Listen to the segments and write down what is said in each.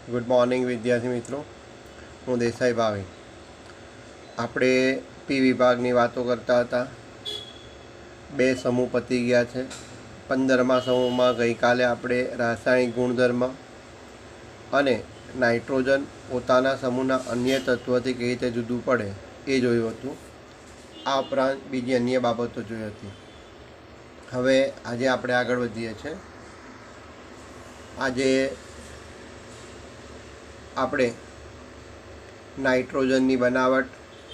Good morning વિદ્યાર્થી મિત્રો, હું દેસાઈ ભાવી. આપણે પી વિભાગની વાતો કરતા હતા. 2 સમૂહ પતી ગયા છે. 15મા સમૂહમાં ગઈકાલે આપણે રાસાયણિક ગુણધર્મ અને નાઇટ્રોજન પોતાના સમૂહના અન્ય તત્વોથી કેવી રીતે જુદું પડે એ જોયું હતું. આ ઉપરાંત બીજી અન્ય બાબતો જોઈ હતી. હવે આજે આપણે આગળ વધીએ છીએ. આજે આપણે નાઇટ્રોજનની બનાવટ,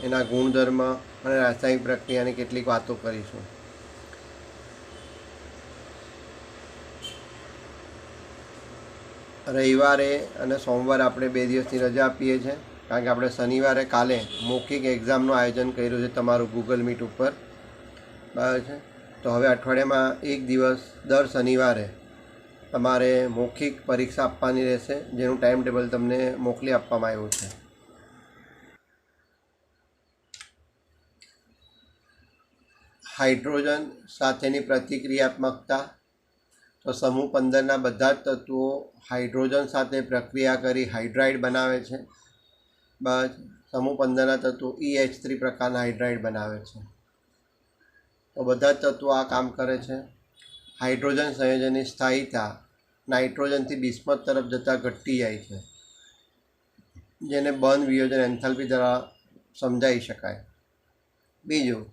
એના ગુણધર્મ અને રાસાયણિક પ્રક્રિયાની કેટલીક વાતો કરીશું. રવિવારે અને સોમવારે આપણે 2 દિવસની રજા આપીએ છીએ, કારણ કે આપણે શનિવારે કાલે મૌખિક એક્ઝામનું આયોજન કર્યું છે તમારું ગૂગલ મીટ ઉપર. બરાબર છે. તો હવે અઠવાડિયામાં એક દિવસ દર શનિવારે તમારે મૌખિક પરીક્ષા આપવાની રહેશે, જેનું ટાઈમ ટેબલ તમને મોકલી આપવામાં આવ્યું છે. હાઇડ્રોજન સાથેની પ્રતિક્રિયાત્મકતા. તો સમૂહ 15ના બધા જ તત્વો હાઇડ્રોજન સાથે પ્રક્રિયા કરી હાઇડ્રાઇડ બનાવે છે. બસ સમૂહ 15ના તત્વો EH3 પ્રકારના હાઇડ્રાઇડ બનાવે છે. તો બધા જ તત્વો આ કામ કરે છે. હાઇડ્રોજન સંયોજનની સ્થાયીતા નાઇટ્રોજનથી બિસ્મથ તરફ જતાં ઘટતી જાય છે, જેને બંધ વિયોજન એન્થાલ્પી દ્વારા સમજાવી શકાય. બીજું,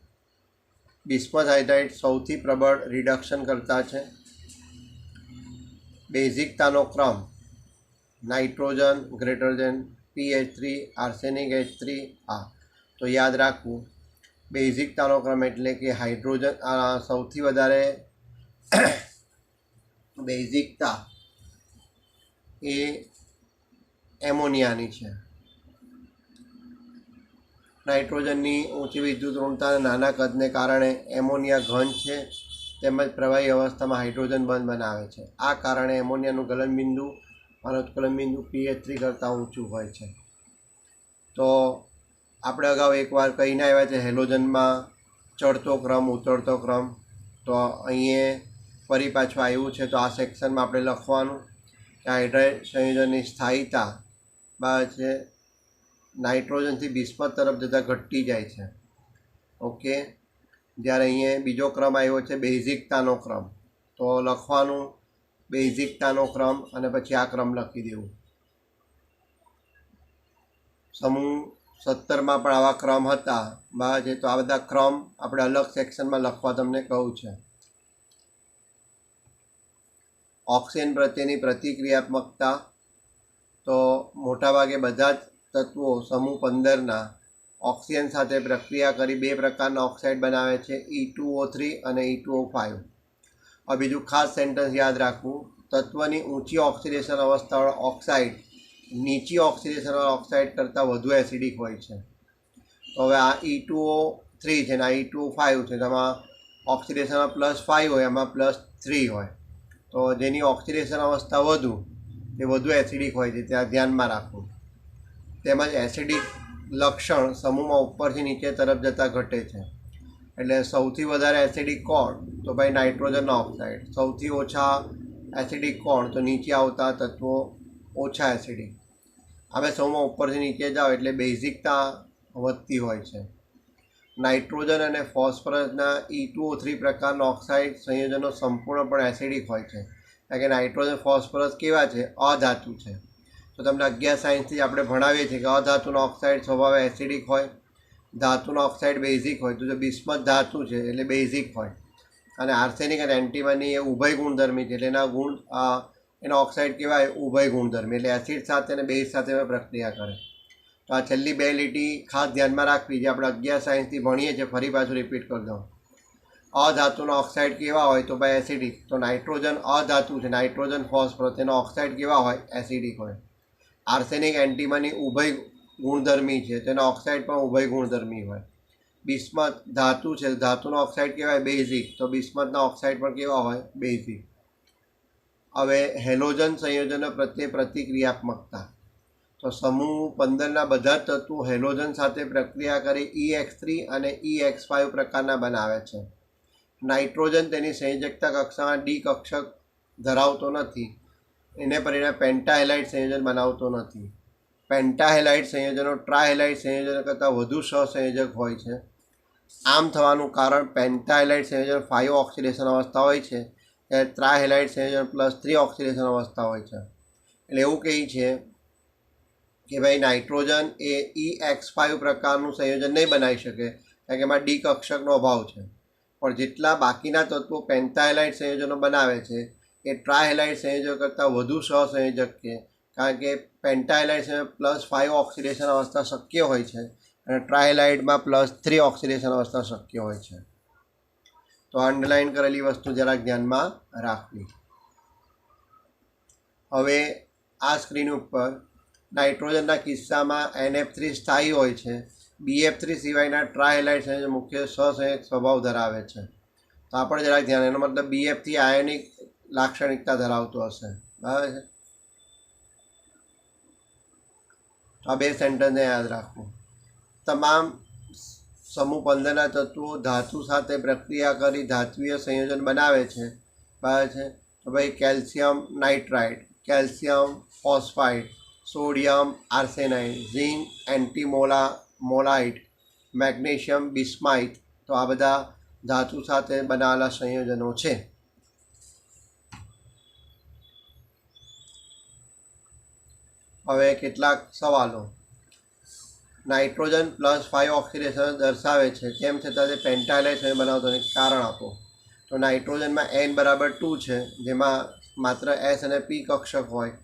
બિસ્મથ હાઇડ્રાઇડ સૌથી પ્રબળ રિડક્શન કરતા છે. બેઝિકતાનો ક્રમ nitrogen greater than PH3, arsenic H3. તો યાદ રાખવું, બેઝિકતાનો ક્રમ એટલે કે હાઇડ્રોજન સૌથી વધારે બેઝિકતા એ એમોનિયાની છે. નાઇટ્રોજનની ઊંચી વિદ્યુત ઋણતા અને નાના કદને કારણે એમોનિયા ઘન છે, તેમજ પ્રવાહી અવસ્થામાં હાઇડ્રોજન બંધ બનાવે છે. આ કારણે એમોનિયાનું ગલનબિંદુ અને ઉત્કલનબિંદુ PH3 કરતાં ઊંચું હોય છે. તો આપણે અગાઉ એકવાર કહીને આવ્યા છે હેલોજનમાં ચડતો ક્રમ, ઉતરતો ક્રમ. તો અહીંયા ફરી પાછું આવ્યું છે. તો આ સેક્શનમાં આપણે લખવાનું કે હાઇડ્રાઇડ સંયોજનની સ્થાયીતા છે નાઇટ્રોજનથી બિસ્મથ તરફ જતાં ઘટતી જાય છે. ઓકે. જ્યારે અહીંયા બીજો ક્રમ આવ્યો છે બેઝિકતાનો ક્રમ. તો લખવાનું બેઝિકતાનો ક્રમ અને પછી આ ક્રમ લખી દેવું. સમૂહ 17માં પણ આવા ક્રમ હતા. બરાબર છે. તો આ બધા ક્રમ આપણે અલગ સેક્શનમાં લખવા તમને કહું છે. ઓક્સિજન પ્રત્યેની પ્રતિક્રિયાત્મકતા. તો મોટાભાગે બધા જ તત્વો સમૂહ 15ના ઓક્સિજન સાથે પ્રક્રિયા કરી 2 પ્રકારના ઓક્સાઇડ બનાવે છે, E2O3 અને E2O5. આ બીજું ખાસ સેન્ટેન્સ યાદ રાખવું, તત્વની ઊંચી ઓક્સિડેશન અવસ્થાવાળા ઓક્સાઇડ નીચી ઓક્સિડેશનવાળા ઓક્સાઇડ કરતાં વધુ એસિડિક હોય છે. તો હવે આ E2O3 છે ને આ E2O5 છે, તેમાં ઓક્સિડેશનમાં +5 હોય, એમાં +3 હોય. તો જેની ઓક્સિડેશન અવસ્થા વધુ એ વધુ એસિડિક હોય છે, ત્યાં ધ્યાનમાં રાખવું. તેમજ એસિડિક લક્ષણ સમૂહમાં ઉપરથી નીચે તરફ જતાં ઘટે છે. એટલે સૌથી વધારે એસિડિક કોણ? તો ભાઈ નાઇટ્રોજનના ઓક્સાઇડ. સૌથી ઓછા એસિડિક કોણ? તો નીચે આવતા તત્વો ઓછા એસિડિક. હવે સમૂહમાં ઉપરથી નીચે જાઓ એટલે બેઝિકતા વધતી હોય છે. નાઇટ્રોજન અને ફોસ્ફરસના E2O3 પ્રકારના ઓક્સાઇડ સંયોજનો સંપૂર્ણપણે એસિડિક હોય છે, કારણ કે નાઇટ્રોજન ફોસ્ફરસ કેવા છે? અધાતુ છે. તો તમને 11 સાયન્સથી આપણે ભણાવીએ છીએ કે અધાતુના ઓક્સાઇડ સ્વભાવે એસિડિક હોય, ધાતુના ઓક્સાઇડ બેઝિક હોય. તો જો બિસ્મથ ધાતુ છે એટલે બેઝિક હોય, અને આર્સેનિક અને એન્ટીમની એ ઉભય ગુણધર્મી છે, એટલે એના ઓક્સાઇડ કહેવાય ઉભય ગુણધર્મી, એટલે એસિડ સાથે અને બેઝ સાથે પ્રક્રિયા કરે. તો આ છેલ્લી 2 લીટી ખાસ ધ્યાનમાં રાખવી, જે આપણે 11 સાયન્સથી ભણીએ છીએ. ફરી પાછું રિપીટ કરી દઉં. અધાતુના ઓક્સાઇડ કેવા હોય? તો ભાઈ એસિડિક. તો નાઇટ્રોજન અધાતુ છે, નાઇટ્રોજન ફોસ્ફરસ, તેના ઓક્સાઇડ કેવા હોય? એસિડિક હોય. આર્સેનિક એન્ટીમની ઉભય ગુણધર્મી છે, તેના ઓક્સાઇડ પણ ઉભય ગુણધર્મી હોય. બિસ્મથ ધાતુ છે, ધાતુનો ઓક્સાઇડ કહેવાય બેઝિક. તો બિસ્મથના ઓક્સાઇડ પણ કેવા હોય? બેઝિક. હવે હેલોજન સંયોજનો પ્રત્યે પ્રતિક્રિયાત્મકતા. તો સમૂહ 15ના બધા જ તત્વો હેલોજન સાથે પ્રક્રિયા કરી EX3 અને EX5 પ્રકારના બનાવે છે. નાઇટ્રોજન તેની સંયોજકતા કક્ષામાં ડી કક્ષક ધરાવતો નથી, એને પરિણામે પેન્ટાહેલાઇડ સંયોજન બનાવતો નથી. પેન્ટાહેલાઇડ સંયોજનો ટ્રાહેલાઇડ સંયોજનો કરતાં વધુ સહસંયોજક હોય છે. આમ થવાનું કારણ પેન્ટાહેલાઇડ સંયોજન 5 ઓક્સિડેશન અવસ્થા હોય છે, ત્યારે ટ્રાહેલાઇડ સંયોજન +3 ઓક્સિડેશન અવસ્થા હોય છે. એટલે એવું કહે છે કે ભાઈ નાઇટ્રોજન એ EX5 પ્રકારનું સંયોજન નહીં બનાવી શકે, કારણ કે એમાં ડી કક્ષકનો અભાવ છે. પણ જેટલા બાકીના તત્વો પેન્ટાહેલાઇડ સંયોજનો બનાવે છે એ ટ્રાહેલાઇડ સંયોજનો કરતાં વધુ સહસંયોજક છે, કારણ કે પેન્ટાહેલાઇડ સંયોજન +5 ઓક્સિડેશન અવસ્થા શક્ય હોય છે અને ટ્રાહેલાઇડમાં +3 ઓક્સિડેશન અવસ્થા શક્ય હોય છે. તો અંડરલાઇન કરેલી વસ્તુ જરાક ધ્યાનમાં રાખવી. હવે આ સ્ક્રીન ઉપર નાઇટ્રોજનના કિસ્સામાં NF3 સ્થાયી હોય છે. BF3 સિવાયના ટ્રાહેલાઇડ સંયોજન મુખ્ય સહસંયોજક સ્વભાવ ધરાવે છે. તો આપણે જરાક ધ્યાન, એનો મતલબ BF3 આયોનિક લાક્ષણિકતા ધરાવતો હશે. બરાબર છે? આ બે સેન્ટેન્સને યાદ રાખવું. તમામ સમૂહ 15ના તત્વો ધાતુ સાથે પ્રક્રિયા કરી ધાત્વીય સંયોજન બનાવે છે. બરાબર છે? તો ભાઈ calcium nitride, calcium phosphide, sodium arsenide, zinc antimonide, magnesium bismuthide, તો આ બધા ધાતુ સાથે બનાવેલા સંયોજનો છે. હવે કેટલાક સવાલો. નાઇટ્રોજન +5 ઓક્સિડેશન દર્શાવે છે, તેમ છતાં તે પેન્ટાહેલાઇડ સંયોજન બનાવતો નથી, કારણ આપો. તો નાઇટ્રોજનમાં N = 2 છે, જેમાં માત્ર S અને P કક્ષક હોય.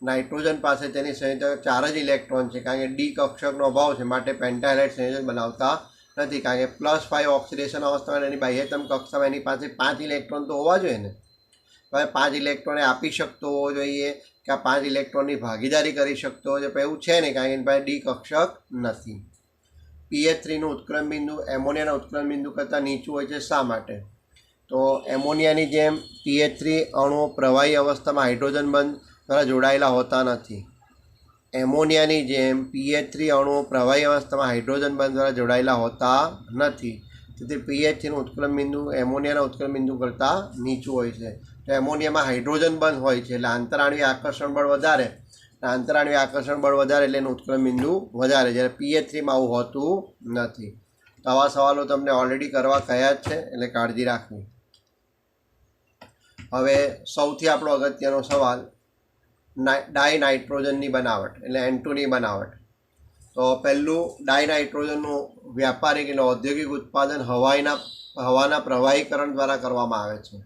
નાઇટ્રોજન પાસે તેની સંયોજન 4 જ ઇલેક્ટ્રોન છે, કારણ કે ડી કક્ષકનો અભાવ છે, માટે પેન્ટાહેલાઇડ સંયોજન બનાવતા નથી. કારણ કે +5 ઓક્સિડેશન અવસ્થામાં એની બાહ્યતમ કક્ષામાં એની પાસે 5 ઇલેક્ટ્રોન તો હોવા જોઈએ ને. હવે 5 ઇલેક્ટ્રોને આપી શકતો હોવો જોઈએ કે આ 5 ઇલેક્ટ્રોનની ભાગીદારી કરી શકતો હોય છે, પણ એવું છે નહીં, કારણ કે એની પાસે ડી કક્ષક નથી. PH3નું ઉત્ક્રમ બિંદુ એમોનિયાના ઉત્ક્રમ બિંદુ કરતાં નીચું હોય છે. શા માટે? તો એમોનિયાની જેમ PH3 અણુઓ પ્રવાહી અવસ્થામાં હાઇડ્રોજન બંધ દ્વારા જોડાયેલા હોતા નથી. એમોનિયાની જેમ PH3 અણુઓ પ્રવાહી અવસ્થામાં હાઇડ્રોજન બંધ દ્વારા જોડાયેલા હોતા નથી. તેથી PH3નું ઉત્ક્રમ બિંદુ એમોનિયાના ઉત્ક્રમ બિંદુ કરતાં નીચું હોય છે. તો એમોનિયામાં હાઇડ્રોજન બંધ હોય છે, એટલે આંતરાણ્વીય આકર્ષણ બળ વધારે. આંતરાણ્વીય આકર્ષણ બળ વધારે એટલે એનું ઉત્ક્રમ બિંદુ વધારે, જ્યારે PH3માં આવું હોતું નથી. તો આવા સવાલો તમને ઓલરેડી કરવા કહ્યા જ છે, એટલે કાળજી રાખવી. હવે સૌથી આપણો અગત્યનો સવાલ, ડાયનાઇટ્રોજનની બનાવટ એટલે N2ની બનાવટ. તો પહેલું, ડાયનાઇટ્રોજનનું વ્યાપારિક એટલે ઔદ્યોગિક ઉત્પાદન હવાના પ્રવાહીકરણ દ્વારા કરવામાં આવે છે,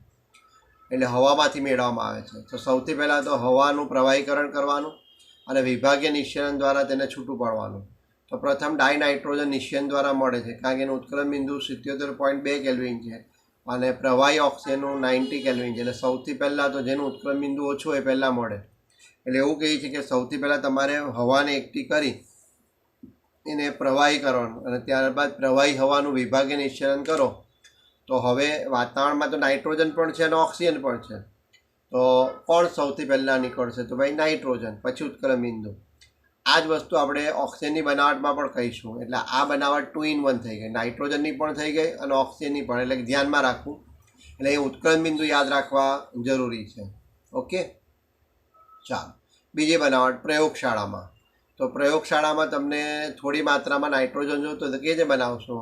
એટલે હવામાંથી મેળવવામાં આવે છે. તો સૌથી પહેલાં તો હવાનું પ્રવાહીકરણ કરવાનું અને વિભાગીય નિશ્ચયન દ્વારા તેને છૂટું પાડવાનું. તો પ્રથમ ડાયનાઇટ્રોજન નિશ્ચયન દ્વારા મળે છે, કારણ કે એનું ઉત્ક્રમ બિંદુ 77.2 કેલ્વિન છે અને પ્રવાહી ઓક્સિજનનું 90 કેલ્વિન છે. એટલે સૌથી પહેલાં તો જેનું ઉત્ક્રમ બિંદુ ઓછું હોય એ પહેલાં મળે. એટલે એવું કહે છે કે સૌથી પહેલાં તમારે હવાને એકઠી કરી એને પ્રવાહી કરવાનું અને ત્યારબાદ પ્રવાહી હવાનું વિભાગીય નિશ્ચયન કરો. તો હવે વાતાવરણમાં તો નાઇટ્રોજન પણ છે અને ઓક્સિજન પણ છે. તો કોણ સૌથી પહેલાં નીકળશે? તો ભાઈ નાઇટ્રોજન, પછી ઉત્ક્રમ બિંદુ. આ જ વસ્તુ આપણે ઓક્સિજનની બનાવટમાં પણ કહીશું. એટલે આ બનાવટ 2 in 1 થઈ ગઈ, નાઇટ્રોજનની પણ થઈ ગઈ અને ઓક્સિજનની પણ. એટલે ધ્યાનમાં રાખવું. એટલે એ ઉત્ક્રમ બિંદુ યાદ રાખવા જરૂરી છે. ઓકે, ચાલો. બીજી બનાવટ પ્રયોગશાળામાં. તો પ્રયોગશાળામાં તમને થોડી માત્રામાં નાઇટ્રોજન જોતો તો કેવી રીતે બનાવશો?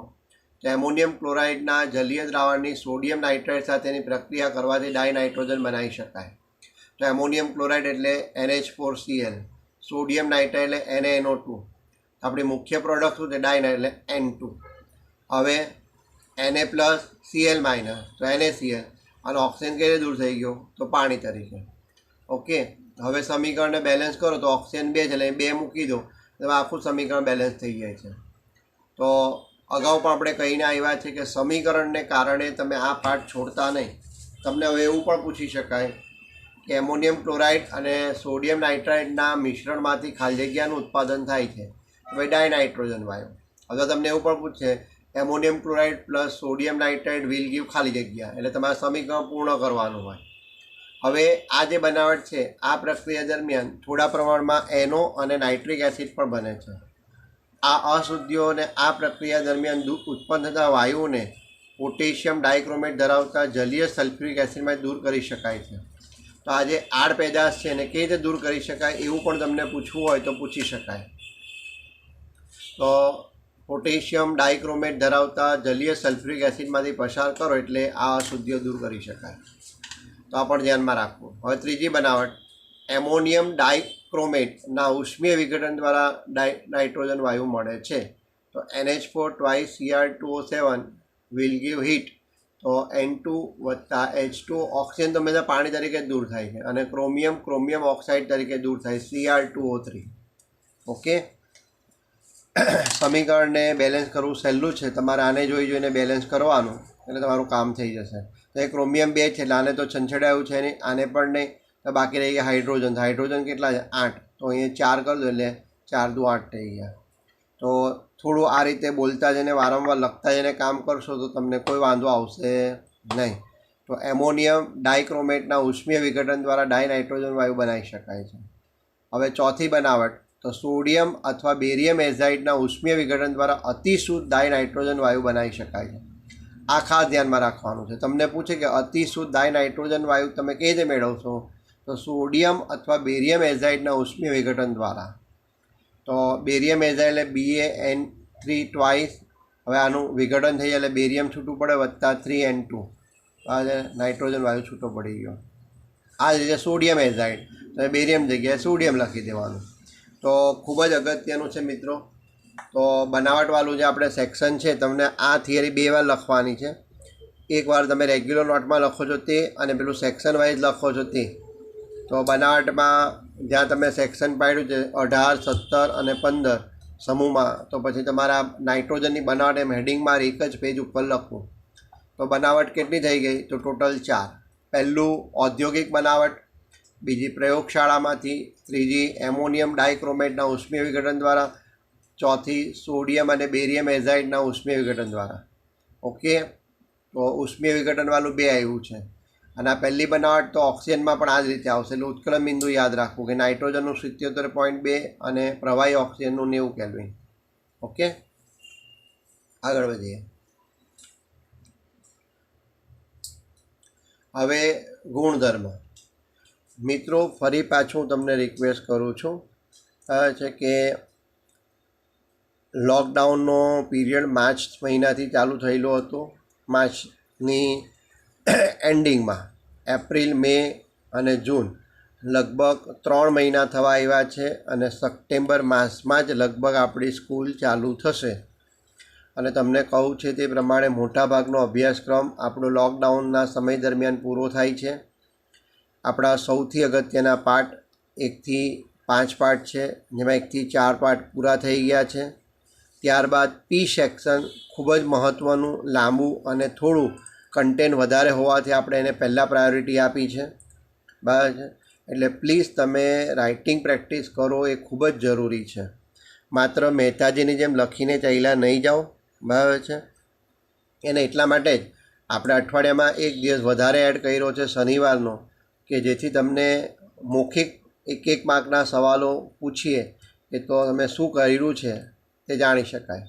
તો એમોનિયમ ક્લોરાઇડના જલીય દ્રાવણની સોડિયમ નાઇટ્રાઇડ સાથેની પ્રક્રિયા કરવાથી ડાયનાઇટ્રોજન બનાવી શકાય. તો એમોનિયમ ક્લોરાઇડ એટલે NH4Cl, સોડિયમ નાઇટ્રાઇડ એટલે NaNO2. આપણી મુખ્ય પ્રોડક્ટ શું છે? ડાયનાઇટ એટલે N2. હવે Na+Cl- તો NaCl, અને ઓક્સિજન કઈ રીતે દૂર થઈ ગયો? તો પાણી તરીકે. ઓકે, હવે સમીકરણને બેલેન્સ કરો તો ઓક્સિજન 2 છે, એટલે 2 મૂકી દો, તો આખું સમીકરણ બેલેન્સ થઈ જાય છે. તો અગાઉ પણ આપણે કહીને આવ્યા છે કે સમીકરણને કારણે તમે આ પાઠ છોડતા નહીં. તમને હવે એવું પણ પૂછી શકાય કે એમોનિયમ ક્લોરાઇડ અને સોડિયમ નાઇટ્રાઇડના મિશ્રણમાંથી ખાલી જગ્યાનું ઉત્પાદન થાય છે, હવે ડાયનાઇટ્રોજન વાયુ. હવે તમને એવું પણ પૂછે ammonium chloride plus sodium nitride will give ખાલી જગ્યા, એટલે તમારે સમીકરણ પૂર્ણ કરવાનું હોય. હવે આ જે બનાવટ છે, આ પ્રક્રિયા દરમિયાન થોડા પ્રમાણમાં NO અને નાઇટ્રિક એસિડ પણ બને છે. આ અશુદ્ધિઓને આ પ્રક્રિયા દરમિયાન ઉત્પન્ન થતા વાયુઓને પોટેશિયમ ડાયક્રોમેટ ધરાવતા જલીય સલ્ફ્યુરિક એસિડમાં દૂર કરી શકાય છે. તો આ જે આડ પેદાશ છે એને કેવી રીતે દૂર કરી શકાય એવું પણ તમને પૂછવું હોય તો પૂછી શકાય. તો પોટેશિયમ ડાયક્રોમેટ ધરાવતા જલીય સલ્ફ્યુરિક એસિડમાંથી પસાર કરો એટલે આ અશુદ્ધિઓ દૂર કરી શકાય. તો આ પણ ધ્યાનમાં રાખવું. હવે ત્રીજી બનાવટ, એમોનિયમ ડાયક્રોમેટના ઉષ્મીય વિઘટન દ્વારા નાઇટ્રોજન વાયુ મળે છે. તો NH4 twice Cr2O7 will give heat. તો N2 વત્તા H2 ઓક્સિજન તો હંમેશા પાણી તરીકે જ દૂર થાય છે અને ક્રોમિયમ ઓક્સાઇડ તરીકે દૂર થાય Cr2O3. ઓકે, સમીકરણને બેલેન્સ કરવું સહેલું છે. તમારે આને જોઈને બેલેન્સ કરવાનું એટલે તમારું કામ થઈ જશે. તો એ ક્રોમિયમ 2 છે એટલે આને તો છંછેડાયું છે નહીં, આને પણ નહીં. તો બાકી રહી ગયા હાઇડ્રોજન. હાઇડ્રોજન કેટલા છે? 8. તો અહીંયા 4 કરી દો એટલે 4 દુ 8 થઈ ગયા. તો થોડું આ રીતે બોલતા જઈને વારંવાર લખતા જઈને કામ કરશો તો તમને કોઈ વાંધો આવશે નહીં. તો એમોનિયમ ડાયક્રોમેટના ઉષ્મીય વિઘટન દ્વારા ડાયનાઇટ્રોજન વાયુ બનાવી શકાય છે. હવે ચોથી બનાવટ, તો સોડિયમ અથવા બેરિયમ એઝાઇડના ઉષ્મીય વિઘટન દ્વારા અતિશુદ્ધ ડાયનાઇટ્રોજન વાયુ બનાવી શકાય છે. આ ખાસ ધ્યાનમાં રાખવાનું છે. તમને પૂછે કે અતિશુદ્ધ ડાયનાઇટ્રોજન વાયુ તમે કેવી રીતે મેળવશો? તો સોડિયમ અથવા બેરિયમ એઝાઇડના ઉષ્મીય વિઘટન દ્વારા. તો બેરિયમ એઝાઇડ એટલે BaN3 ટ્વાઇસ. હવે આનું વિઘટન થઈ જાય એટલે બેરિયમ છૂટું પડે વત્તા 3N2. આ નાઇટ્રોજન વાયુ છૂટો પડી ગયો. આ જ રીતે સોડિયમ એઝાઇડ, તો બેરિયમ જગ્યાએ સોડિયમ લખી દેવાનું. તો ખૂબ જ અગત્યનું છે મિત્રો. તો બનાવટવાળું જે આપણે સેક્શન છે તમને આ થિયરી 2 વાર લખવાની છે. એકવાર તમે રેગ્યુલર નોટમાં લખો છો તે અને પેલું સેક્શન વાઇઝ લખો છો તે. તો બનાવટમાં જ્યાં તમે સેક્શન પાડ્યું છે 18, 17 અને 15 સમૂહમાં, તો પછી તમારા નાઇટ્રોજનની બનાવટ એમ હેડિંગમાં એક જ પેજ ઉપર લખવું. તો બનાવટ કેટલી થઈ ગઈ? તો ટોટલ 4. પહેલું ઔદ્યોગિક બનાવટ, બીજી પ્રયોગશાળામાંથી, ત્રીજી એમોનિયમ ડાયક્રોમેટના ઉષ્મીય વિઘટન દ્વારા, ચોથી સોડિયમ અને બેરિયમ એઝાઇડના ઉષ્મીય વિઘટન દ્વારા. ઓકે, તો ઉષ્મીય વિઘટનવાળું 2 આવ્યું છે. અને આ પહેલી બનાવટ તો ઓક્સિજનમાં પણ આ જ રીતે આવશે. એટલે ઉત્કલન બિંદુ યાદ રાખવું કે નાઇટ્રોજનનું 77.2 અને પ્રવાહી ઓક્સિજનનું 90 કેલ્વિન. ઓકે, આગળ વધીએ. હવે ગુણધર્મ. મિત્રો ફરી પાછું તમને રિક્વેસ્ટ કરું છું છે કે લોકડાઉનનો પીરિયડ માર્ચ મહિનાથી ચાલુ થયેલો હતો. માર્ચની એન્ડિંગમાં એપ્રિલ, મે અને જૂન લગભગ 3 મહિના થવા આવ્યા છે અને સપ્ટેમ્બર માસમાં જ લગભગ આપણી સ્કૂલ ચાલુ થશે. અને તમને કહું છે તે પ્રમાણે મોટાભાગનો અભ્યાસક્રમ આપણો લોકડાઉનના સમય દરમિયાન પૂરો થાય છે. આપણા સૌથી અગત્યના પાઠ 1 થી 5 પાઠ છે, જેમાં 1 થી 4 પાઠ પૂરા થઈ ગયા છે. ત્યારબાદ પી સેક્શન ખૂબ જ મહત્ત્વનું, લાંબુ અને થોડું કન્ટેન્ટ વધારે હોવાથી આપણે એને પહેલાં પ્રાયોરિટી આપી છે. બરાબર છે? એટલે પ્લીઝ તમે રાઇટિંગ પ્રેક્ટિસ કરો, એ ખૂબ જ જરૂરી છે. માત્ર મહેતાજીની જેમ લખીને ચાલ્યા નહીં જાઓ. બરાબર છે? એને એટલા માટે જ આપણે અઠવાડિયામાં 1 દિવસ વધારે એડ કર્યો છે શનિવારનો, કે જેથી તમને મૌખિક 1 માર્કના સવાલો પૂછીએ કે તો તમે શું કર્યું છે તે જાણી શકાય.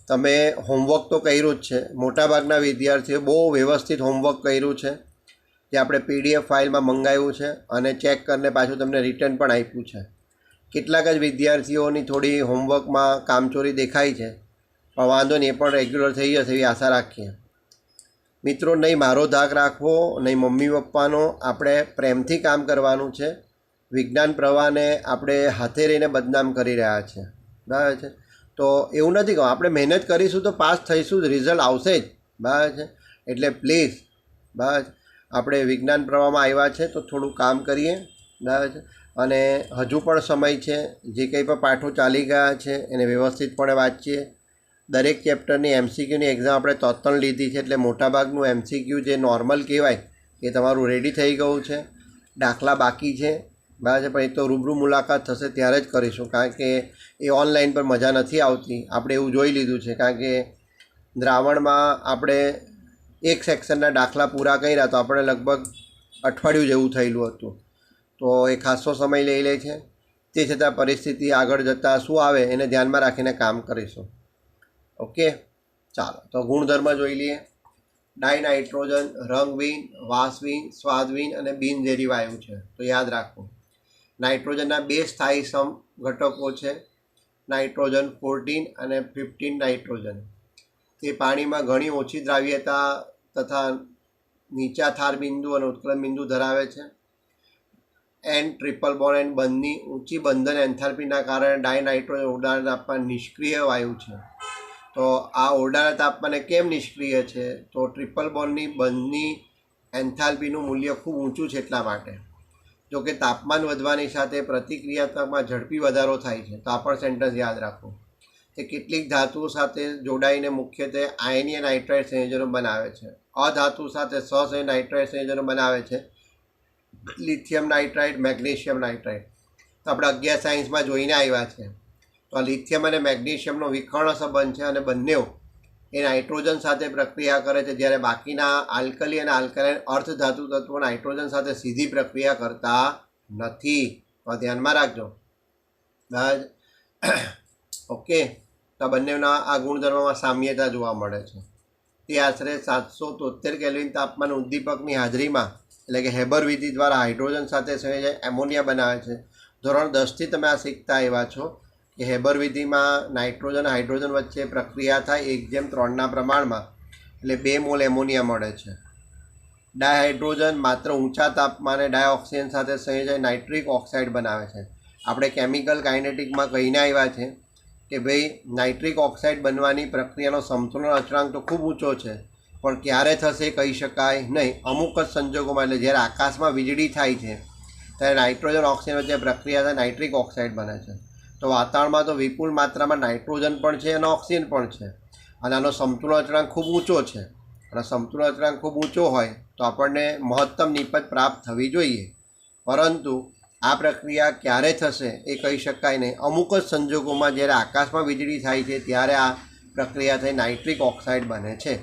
તમે હોમવર્ક તો કર્યું જ છે. મોટાભાગના વિદ્યાર્થીઓ બહુ વ્યવસ્થિત હોમવર્ક કર્યું છે, જે આપણે PDF ફાઇલમાં મંગાવ્યું છે અને ચેક કરીને પાછું તમને રિટર્ન પણ આપ્યું છે. કેટલાક જ વિદ્યાર્થીઓની થોડી હોમવર્કમાં કામચોરી દેખાય છે, પણ વાંધો નહીં, એ પણ રેગ્યુલર થઈ જશે એવી આશા રાખીએ. મિત્રો, નહીં મારો ધાક રાખવો, નહીં મમ્મી પપ્પાનો. આપણે પ્રેમથી કામ કરવાનું છે. વિજ્ઞાન પ્રવાહને આપણે હાથે રહીને બદનામ કરી રહ્યા છે. બરાબર છે? તો એવું નથી કહું, આપણે મહેનત કરીશું તો પાસ થઈશું જ, રિઝલ્ટ આવશે જ. બરાબર છે? એટલે પ્લીઝ, બરાબર, આપણે વિજ્ઞાન પ્રવાહમાં આવ્યા છે તો થોડું કામ કરીએ. બરાબર છે? અને હજુ પણ સમય છે. જે કંઈ પણ પાઠો ચાલી ગયા છે એને વ્યવસ્થિતપણે વાંચીએ. દરેક ચેપ્ટરની MCQની એક્ઝામ આપણે 3 લીધી છે, એટલે મોટાભાગનું MCQ જે નોર્મલ કહેવાય એ તમારું રેડી થઈ ગયું છે. દાખલા બાકી છે. બરાબર છે? પણ એ તો રૂબરૂ મુલાકાત થશે ત્યારે જ કરીશું, કારણ કે એ ઓનલાઈન પર મજા નથી આવતી. આપણે એવું જોઈ લીધું છે, કારણ કે દ્રાવણમાં આપણે 1 સેક્શનના દાખલા પૂરા કર્યા તો આપણે લગભગ અઠવાડિયું જેવું થયેલું હતું. તો એ ખાસો સમય લઈ લે છે. તે છતાં પરિસ્થિતિ આગળ જતાં શું આવે એને ધ્યાનમાં રાખીને કામ કરીશું. ઓકે, ચાલો તો ગુણધર્મ જોઈ લઈએ. ડાયનાઇટ્રોજન રંગવિહીન, વાસવિહીન, સ્વાદવિહીન અને બિનઝેરી વાયુ છે. તો યાદ રાખવું. નાઇટ્રોજનના 2 સ્થાયી ઘટકો છે, નાઇટ્રોજન 14 અને 15 નાઇટ્રોજન. તે પાણીમાં ઘણી ઓછી દ્રાવ્યતા તથા નીચા થાર બિંદુ અને ઉત્કલન બિંદુ ધરાવે છે. એન ટ્રિપલ બોન્ડ એન્ડ બંધની ઊંચી બંધન એન્થાલ્પીના કારણે ડાયનાઇટ્રોજન ઓરડાના તાપમાન નિષ્ક્રિય વાયુ છે. તો આ ઓરડાના તાપમાને કેમ નિષ્ક્રિય છે? તો ટ્રિપલ બોન્ડની બંધની એન્થાલ્પીનું મૂલ્ય ખૂબ ઊંચું છે એટલા માટે. જો કે તાપમાન વધવાની સાથે પ્રતિક્રિયાત્મકમાં ઝડપી વધારો થાય છે. તો આ પણ સેન્ટેન્સ યાદ રાખો. તે કેટલીક ધાતુઓ સાથે જોડાઈને મુખ્યત્વે આયનીય નાઇટ્રાઇડ સંયોજનો બનાવે છે. અધાતુ સાથે સહસંયોજક નાઇટ્રાઇડ સંયોજનો બનાવે છે, લિથિયમ નાઇટ્રાઇડ, મેગ્નેશિયમ નાઇટ્રાઇડ. તો આપણે 11 સાયન્સમાં જોઈને આવ્યા છે. તો આ લિથિયમ અને મેગ્નેશિયમનો વિકર્ણ સંબંધ છે અને બંને એ નાઇટ્રોજન સાથે પ્રક્રિયા કરે છે, જ્યારે બાકીના આલ્કલી અને આલ્કલાઇન અર્ધધાતુ તત્વો નાઇટ્રોજન સાથે સીધી પ્રક્રિયા કરતા નથી. તો ધ્યાનમાં રાખજો. ઓકે. તો બંનેના આ ગુણધર્મોમાં સામ્યતા જોવા મળે છે. તે આશરે 773 કેલ્વિન તાપમાન ઉદ્દીપકની હાજરીમાં એટલે કે હેબર વિધિ દ્વારા હાઇડ્રોજન સાથે સંયોજાઈ એમોનિયા બનાવે છે. ધોરણ 10થી તમે આ શીખતા આવ્યા છો કે હેબર વિધિમાં નાઇટ્રોજન હાઇડ્રોજન વચ્ચે પ્રક્રિયા થાય 1:3ના પ્રમાણમાં, એટલે 2 મોલ એમોનિયા મળે છે. ડાયહાઇડ્રોજન માત્ર ઊંચા તાપમાને ડાયઓક્સિજન સાથે સંયોજાઈ નાઇટ્રિક ઓક્સાઇડ બનાવે છે. આપણે કેમિકલ કાઇનેટિકમાં કહીને આવ્યા છે કે ભાઈ નાઇટ્રિક ઓક્સાઇડ બનવાની પ્રક્રિયાનો સમતુલન અચળાંક તો ખૂબ ઊંચો છે, પણ ક્યારે થશે કહી શકાય નહીં. અમુક જ સંજોગોમાં, એટલે જ્યારે આકાશમાં વીજળી થાય છે ત્યારે નાઇટ્રોજન ઓક્સિજન વચ્ચે પ્રક્રિયા થાય નાઇટ્રિક ઓક્સાઇડ બને છે. તો વાતાવરણમાં તો વિપુલ માત્રામાં નાઇટ્રોજન પણ છે અને ઓક્સિજન પણ છે, અને આનો સમતુલન અચળાંક ખૂબ ઊંચો છે. અને સમતુલન અચળાંક ખૂબ ઊંચો હોય તો આપણને મહત્તમ નિપજ પ્રાપ્ત થવી જોઈએ, પરંતુ આ પ્રક્રિયા ક્યારે થશે એ કહી શકાય નહીં. અમુક જ સંજોગોમાં જ્યારે આકાશમાં વીજળી થાય છે ત્યારે આ પ્રક્રિયા થઈ નાઇટ્રિક ઓક્સાઇડ બને છે.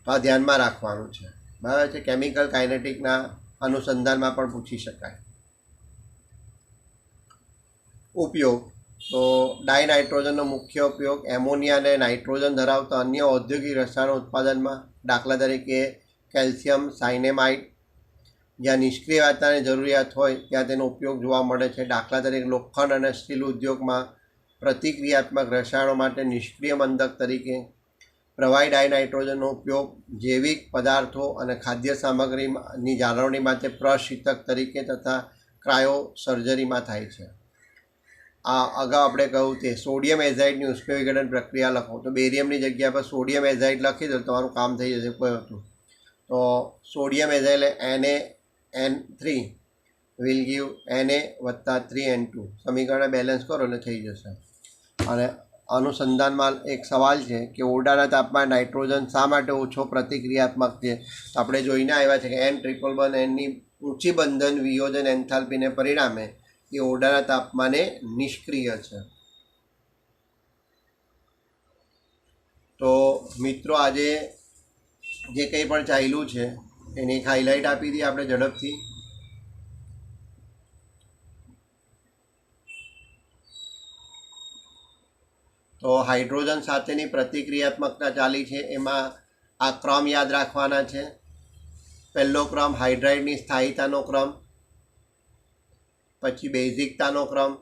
તો આ ધ્યાનમાં રાખવાનું છે. બરાબર છે. કેમિકલ કાઇનેટિકના અનુસંધાનમાં પણ પૂછી શકાય. ઉપયોગ. તો ડાયનાઇટ્રોજનનો મુખ્ય ઉપયોગ એમોનિયા અને નાઇટ્રોજન ધરાવતા અન્ય ઔદ્યોગિક રસાયણો ઉત્પાદનમાં, દાખલા તરીકે કેલ્શિયમ સાયનેમાઇડ, જ્યાં નિષ્ક્રિય વાતાવરણની જરૂરિયાત હોય ત્યાં તેનો ઉપયોગ જોવા મળે છે. દાખલા તરીકે લોખંડ અને સ્ટીલ ઉદ્યોગમાં પ્રતિક્રિયાત્મક રસાયણો માટે નિષ્ક્રિય મંદક તરીકે. પ્રવાહી ડાયનાઇટ્રોજનનો ઉપયોગ જૈવિક પદાર્થો અને ખાદ્ય સામગ્રીની જાળવણી માટે પ્રશીતક તરીકે તથા ક્રાયો સર્જરીમાં થાય છે. આ અગાઉ આપણે કહ્યું તે સોડિયમ એઝાઇડની ઉષ્ણવિઘટન પ્રક્રિયા લખો. તો બેરિયમની જગ્યા પર સોડિયમ એઝાઇડ લખી દો તમારું કામ થઈ જશે. કોઈ હતું તો sodium એઝાઇડ Na(N3) will give Na+3N2. સમીકરણ બેલેન્સ કરો એટલે થઈ જશે. અને અનુસંધાનમાં એક સવાલ છે કે ઓરડાના તાપમાન નાઇટ્રોજન શા માટે ઓછો પ્રતિક્રિયાત્મક છે? તો આપણે જોઈને આવ્યા છે કે N(N)ની ઊંચી બંધન વિયોજન એન્થાલ્પીને પરિણામે એ ઓરડાના તાપમાને નિષ્ક્રિય છે. તો મિત્રો આજે જે કંઈ પણ ચાલ્યું છે એની એક હાઇલાઇટ આપી દઈએ આપણે ઝડપથી. તો હાઇડ્રોજન સાથેની પ્રતિક્રિયાત્મકતા ચાલી છે, એમાં આ ક્રમ યાદ રાખવાના છે. પહેલો ક્રમ હાઇડ્રાઇડની સ્થાયીતાનો ક્રમ, પછી બેઝિકતાનો ક્રમ.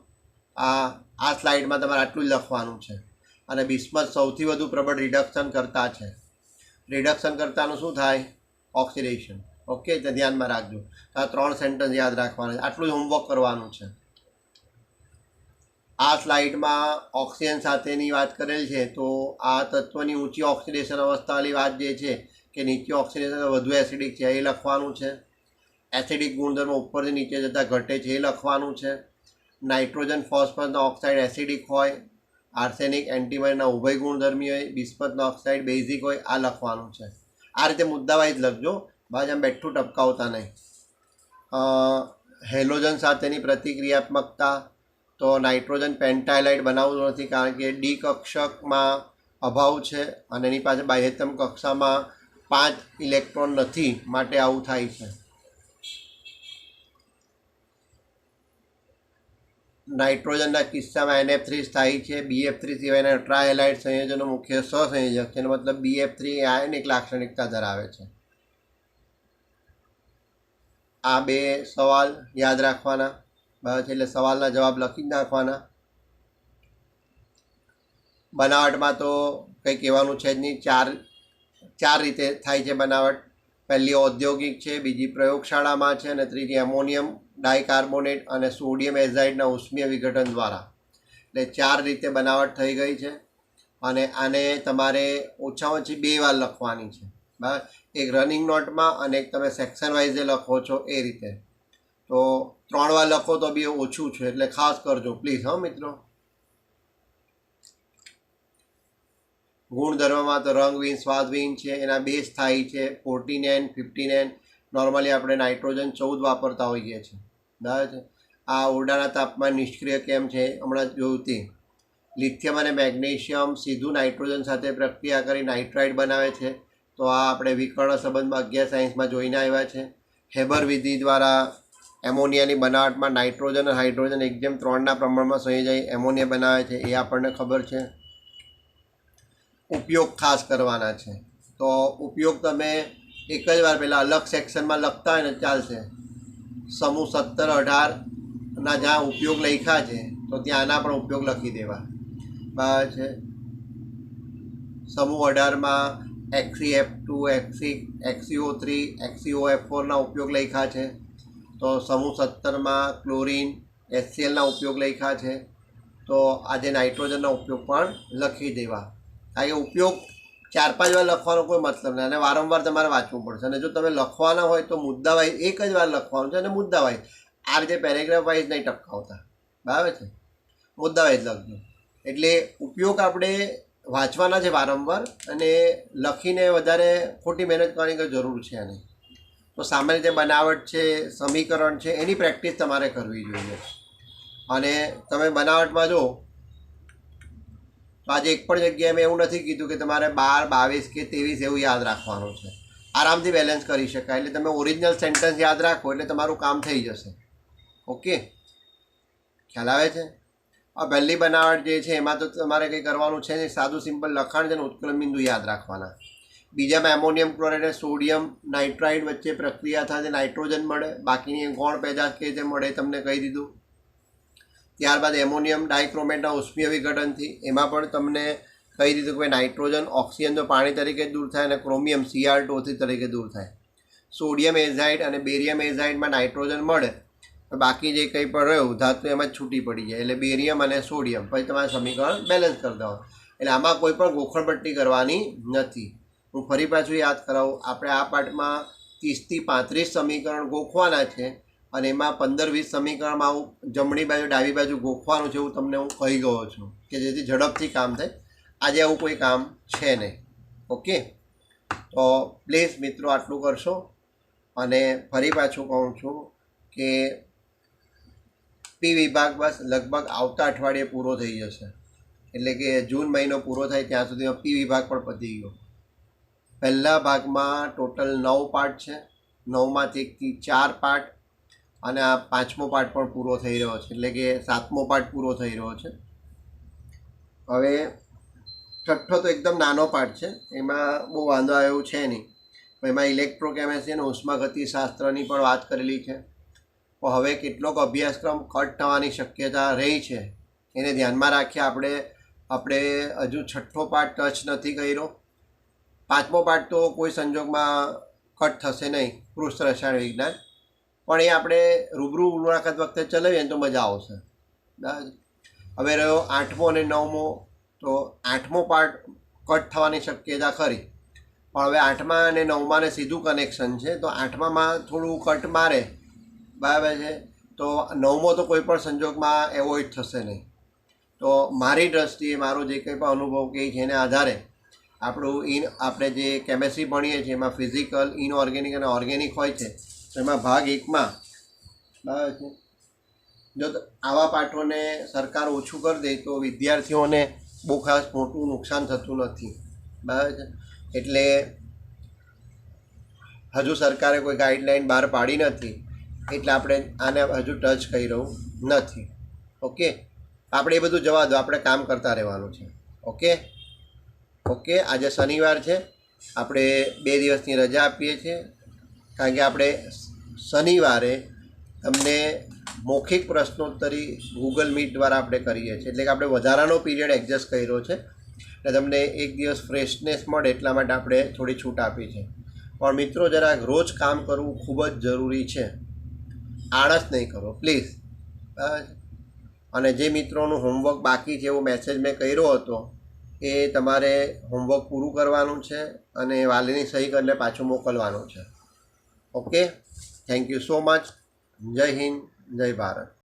આ સ્લાઇડમાં તમારે આટલું જ લખવાનું છે. અને બિસ્મથ સૌથી વધુ પ્રબળ રિડક્શન કરતા છે. રિડક્શન કરતાનું શું થાય? ઓક્સિડેશન. ઓકે, તો ધ્યાનમાં રાખજો. આ 3 સેન્ટેન્સ યાદ રાખવાના છે. આટલું જ હોમવર્ક કરવાનું છે. આ સ્લાઇડમાં ઓક્સિજન સાથેની વાત કરેલ છે. તો આ તત્વની ઊંચી ઓક્સિડેશન અવસ્થાવાળી વાત જે છે કે નીચી ઓક્સિડેશન વધુ એસિડિક છે એ લખવાનું છે. એસિડિક ગુણધર્મો ઉપરથી નીચે જતાં ઘટે છે એ લખવાનું છે. નાઇટ્રોજન ફોસ્ફરસના ઓક્સાઇડ એસિડિક હોય, આર્સેનિક એન્ટીમનીના ઉભય ગુણધર્મી હોય, બિસ્મથનો ઓક્સાઇડ બેઝિક હોય, આ લખવાનું છે. આ રીતે મુદ્દાવાઇઝ લખજો, બાજુ આમ બેઠું ટપકાવતા નહીં. હેલોજન સાથેની પ્રતિક્રિયાત્મકતા. તો નાઇટ્રોજન પેન્ટાઇલાઇડ બનાવવું નથી કારણ કે ડી કક્ષકમાં અભાવ છે અને એની પાસે બાહ્યતમ કક્ષામાં 5 ઇલેક્ટ્રોન નથી, માટે આવું થાય છે. નાઇટ્રોજનના કિસ્સામાં NF3 સ્થાયી છે. BF3 સિવાયના ટ્રાયલાઇડ સંયોજનો મુખ્ય સહસંયોજક છે. એનો મતલબ BF3 એ આયનિક લાક્ષણિકતા ધરાવે છે. આ 2 સવાલ યાદ રાખવાના, બરાબર છે. એટલે સવાલના જવાબ લખી જ નાખવાના. બનાવટમાં તો કંઈ કહેવાનું છે જ નહીં. ચાર રીતે થાય છે બનાવટ. પહેલી ઔદ્યોગિક છે, બીજી પ્રયોગશાળામાં છે, અને ત્રીજી એમોનિયમ ડાયકાર્બોનેટ અને સોડિયમ એઝાઇડના ઉષ્મીય વિઘટન દ્વારા. એટલે 4 રીતે બનાવટ થઈ ગઈ છે. અને આને તમારે ઓછામાં ઓછી 2 વાર લખવાની છે, બરાબર. એક રનિંગ નોટમાં અને એક તમે સેક્શન વાઇઝે લખો છો એ રીતે. તો 3 વાર લખો તો બી ઓછું છે, એટલે ખાસ કરજો પ્લીઝ, હા મિત્રો. ગુણધર્મમાં તો રંગહીન સ્વાદહીન છે. એના 2 સ્થાયી છે, 14N 15N. નોર્મલી આપણે નાઇટ્રોજન 14 વાપરતા હોઈએ છીએ, બરાબર છે. આ ઓરડાના તાપમાન નિષ્ક્રિય કેમ છે હમણાં જોયું તે. લિથિયમ અને મેગ્નેશિયમ સીધું નાઇટ્રોજન સાથે પ્રક્રિયા કરી નાઇટ્રાઇડ બનાવે છે. તો આ આપણે વિકર્ણ સંબંધમાં 11 સાયન્સમાં જોઈને આવ્યા છે. હેબર વિધિ દ્વારા એમોનિયાની બનાવટમાં નાઇટ્રોજન અને હાઇડ્રોજન 1:3ના પ્રમાણમાં સંયોજાઈ એમોનિયા બનાવે છે, એ આપણને ખબર છે. ઉપયોગ ખાસ કરવાના છે. તો ઉપયોગ તમે એક જ વાર પહેલાં અલગ સેક્શનમાં લખતા હોય ને ચાલશે. સમૂહ 17, 18ના જ્યાં ઉપયોગ લખ્યા છે તો ત્યાંના પણ ઉપયોગ લખી દેવા, બરાબર છે. સમૂહ 18માં XeF2, XeO3, XeOF4ના ઉપયોગ લખ્યા છે. તો સમૂહ 17માં ક્લોરિન, HClના ઉપયોગ લખ્યા છે. તો આજે નાઇટ્રોજનના ઉપયોગ પણ લખી દેવા. કારણ કે ઉપયોગ 4-5 વાર લખવાનો કોઈ મતલબ નહીં, અને વારંવાર તમારે વાંચવું પડશે. અને જો તમે લખવાના હોય તો મુદ્દા વાઇઝ એક જ વાર લખવાનું છે, અને મુદ્દા વાઇઝ આ રીતે પેરેગ્રાફ વાઇઝ નહીં ટપકાવતા, બરાબર છે. મુદ્દા વાઇઝ લખજો. એટલે ઉપયોગ આપણે વાંચવાના છે વારંવાર, અને લખીને વધારે ખોટી મહેનત કરવાની કોઈ જરૂર છે નહીં. તો સામાન્ય રીતે બનાવટ છે, સમીકરણ છે, એની પ્રેક્ટિસ તમારે કરવી જોઈએ. અને તમે બનાવટમાં જો તો આજે એક પણ જગ્યાએ મેં એવું નથી કીધું કે તમારે 12, 22 કે 23 એવું યાદ રાખવાનું છે. આરામથી બેલેન્સ કરી શકાય. એટલે તમે ઓરિજિનલ સેન્ટન્સ યાદ રાખો એટલે તમારું કામ થઈ જશે. ઓકે, ખ્યાલ આવે છે. આ પહેલી બનાવટ જે છે એમાં તો તમારે કંઈ કરવાનું છે નહીં, સાદું સિમ્પલ લખાણ છે ને ઉત્કલન બિંદુ યાદ રાખવાના. બીજામાં એમોનિયમ ક્લોરાઇડ અને સોડિયમ નાઇટ્રાઇડ વચ્ચે પ્રક્રિયા થાય નાઇટ્રોજન મળે. બાકીની ગૌણ પેદાશ કઈ રીતે મળે તમને કહી દીધું. ત્યારબાદ એમોનિયમ ડાયક્રોમેટના ઉષ્મીય વિઘટનથી એમાં પણ તમને કહી દીધું કે નાઇટ્રોજન ઓક્સિજન તો પાણી તરીકે દૂર થાય, અને ક્રોમિયમ Cr2 તરીકે દૂર થાય. સોડિયમ એઝાઇડ અને બેરિયમ એઝાઇડમાં નાઇટ્રોજન મળે, બાકી જે કંઈ પણ રહ્યું ધાતુ એમાં જ છૂટી પડી જાય. એટલે બેરિયમ અને સોડિયમ, પછી તમારે સમીકરણ બેલેન્સ કરતા હોય. એટલે આમાં કોઈ પણ ગોખણપટ્ટી કરવાની નથી. હું ફરી પાછું યાદ કરાવું, આપણે આ પાઠમાં 30 થી 35 સમીકરણ ગોખવાના છે, અને એમાં 15-20 સમીકરણમાં આવું જમણી બાજુ ડાબી બાજુ ગોખવાનું છે એવું તમને હું કહી ગયો છું, કે જેથી ઝડપથી કામ થાય. આજે આવું કોઈ કામ છે નહીં. ઓકે, તો પ્લીઝ મિત્રો આટલું કરશો. અને ફરી પાછું કહું છું કે પી વિભાગ બસ લગભગ આવતા અઠવાડિયે પૂરો થઈ જશે. એટલે કે જૂન મહિનો પૂરો થાય ત્યાં સુધીમાં પી વિભાગ પણ પતી ગયો. પહેલા ભાગમાં ટોટલ 9 પાઠ છે. 9માંથી 1 થી 4 પાઠ, અને આ 5મો પાઠ પણ પૂરો થઈ રહ્યો છે. એટલે કે 7મો પાઠ પૂરો થઈ રહ્યો છે. હવે 6ઠ્ઠો તો એકદમ નાનો પાઠ છે, એમાં બહુ વાંધો આવે એવું છે નહીં. એમાં ઇલેક્ટ્રોકેમિસ્ટ્રી અને ઉષ્માગતિશાસ્ત્રની પણ વાત કરેલી છે. તો હવે કેટલોક અભ્યાસક્રમ કટ થવાની શક્યતા રહી છે, એને ધ્યાનમાં રાખી આપણે હજુ 6ઠ્ઠો પાઠ ટચ નથી કર્યો. 5મો પાઠ તો કોઈ સંજોગમાં કટ થશે નહીં, પૃષ્ઠ રસાયણ વિજ્ઞાન, પણ એ આપણે રૂબરૂ મુલાકાત વખતે ચલાવીએ તો મજા આવશે. હવે રહ્યો 8મો અને 9મો. તો 8મો પાઠ કટ થવાની શક્યતા ખરી, પણ હવે 8મા અને 9માને સીધું કનેક્શન છે, તો 8મામાં થોડું કટ મારે, બરાબર છે. તો 9મો તો કોઈ પણ સંજોગમાં એવોઇડ થશે નહીં. તો મારી દ્રષ્ટિએ મારો જે કંઈ પણ અનુભવ કહે છે એને આધારે આપણે જે કેમેસ્ટ્રી ભણીએ છીએ એમાં ફિઝિકલ, ઇનઓર્ગેનિક અને ઓર્ગેનિક હોય છે. એમાં ભાગ 1માં, બરાબર છે, જો આવા પાઠોને સરકાર ઓછું કરી દે તો વિદ્યાર્થીઓને બહુ ખાસ મોટું નુકસાન થતું નથી, બરાબર છે. એટલે હજુ સરકારે કોઈ ગાઈડલાઈન બહાર પાડી નથી, એટલે આપણે આને હજુ ટચ કરી રહ્યું નથી. ઓકે, આપણે એ બધું જવા દો, આપણે કામ કરતા રહેવાનું છે. ઓકે, આજે શનિવાર છે, આપણે 2 દિવસની રજા આપીએ છીએ, કારણ કે આપણે શનિવારે તમને મૌખિક પ્રશ્નોત્તરી ગૂગલ મીટ દ્વારા આપણે કરીએ છીએ, એટલે કે આપણે વધારાનો પીરિયડ એડજસ્ટ કર્યો છે એટલે તમને એક દિવસ ફ્રેશનેસ મળે એટલા માટે આપણે થોડી છૂટ આપી છે. પણ મિત્રો જરાક રોજ કામ કરવું ખૂબ જ જરૂરી છે, આળસ નહીં કરો પ્લીઝ. અને જે મિત્રોનું હોમવર્ક બાકી છે એવો મેસેજ મેં કર્યો હતો એ તમારે હોમવર્ક પૂરું કરવાનું છે અને વાલીની સહી કરીને પાછું મોકલવાનું છે. Okay, thank you so much. જય હિન્દ, જય ભારત.